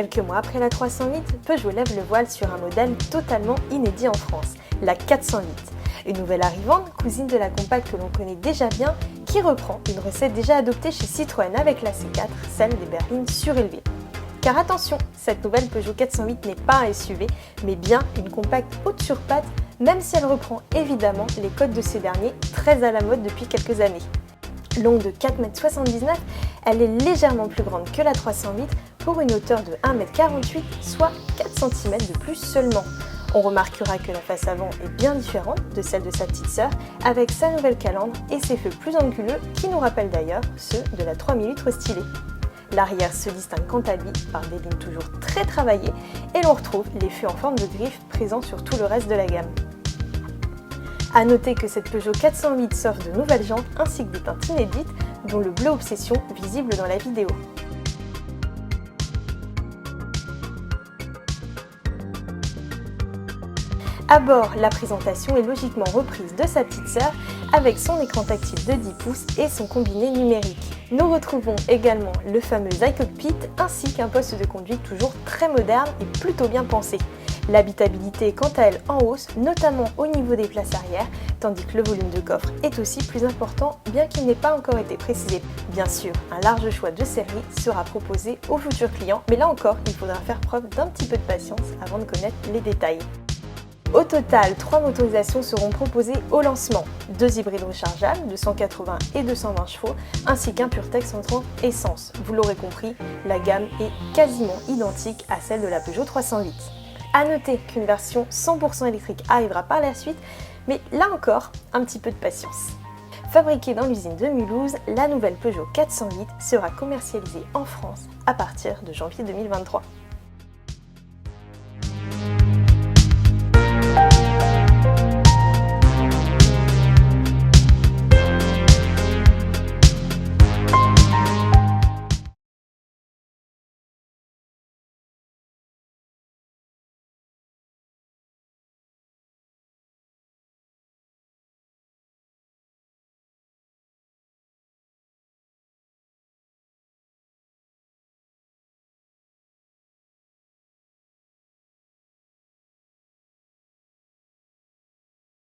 Quelques mois après la 308, Peugeot lève le voile sur un modèle totalement inédit en France, la 408. Une nouvelle arrivante, cousine de la compacte que l'on connaît déjà bien, qui reprend une recette déjà adoptée chez Citroën avec la C4, celle des berlines surélevées. Car attention, cette nouvelle Peugeot 408 n'est pas un SUV, mais bien une compacte haute sur pattes, même si elle reprend évidemment les codes de ces derniers, très à la mode depuis quelques années. Longue de 4,79 m, elle est légèrement plus grande que la 308 pour une hauteur de 1,48 m, soit 4 cm de plus seulement. On remarquera que la face avant est bien différente de celle de sa petite sœur, avec sa nouvelle calandre et ses feux plus anguleux qui nous rappellent d'ailleurs ceux de la 3008 restylée. L'arrière se distingue quant à lui par des lignes toujours très travaillées et l'on retrouve les feux en forme de griffe présents sur tout le reste de la gamme. A noter que cette Peugeot 408 s'offre de nouvelles jantes ainsi que des teintes inédites, dont le bleu Obsession visible dans la vidéo. À bord, la présentation est logiquement reprise de sa petite sœur avec son écran tactile de 10 pouces et son combiné numérique. Nous retrouvons également le fameux iCockpit ainsi qu'un poste de conduite toujours très moderne et plutôt bien pensé. L'habitabilité est quant à elle en hausse, notamment au niveau des places arrière, tandis que le volume de coffre est aussi plus important, bien qu'il n'ait pas encore été précisé. Bien sûr, un large choix de série sera proposé aux futurs clients, mais là encore, il faudra faire preuve d'un petit peu de patience avant de connaître les détails. Au total, 3 motorisations seront proposées au lancement, 2 hybrides rechargeables de 180 et 220 chevaux, ainsi qu'un PureTech 130 essence. Vous l'aurez compris, la gamme est quasiment identique à celle de la Peugeot 308. A noter qu'une version 100% électrique arrivera par la suite, mais là encore, un petit peu de patience. Fabriquée dans l'usine de Mulhouse, la nouvelle Peugeot 408 sera commercialisée en France à partir de janvier 2023.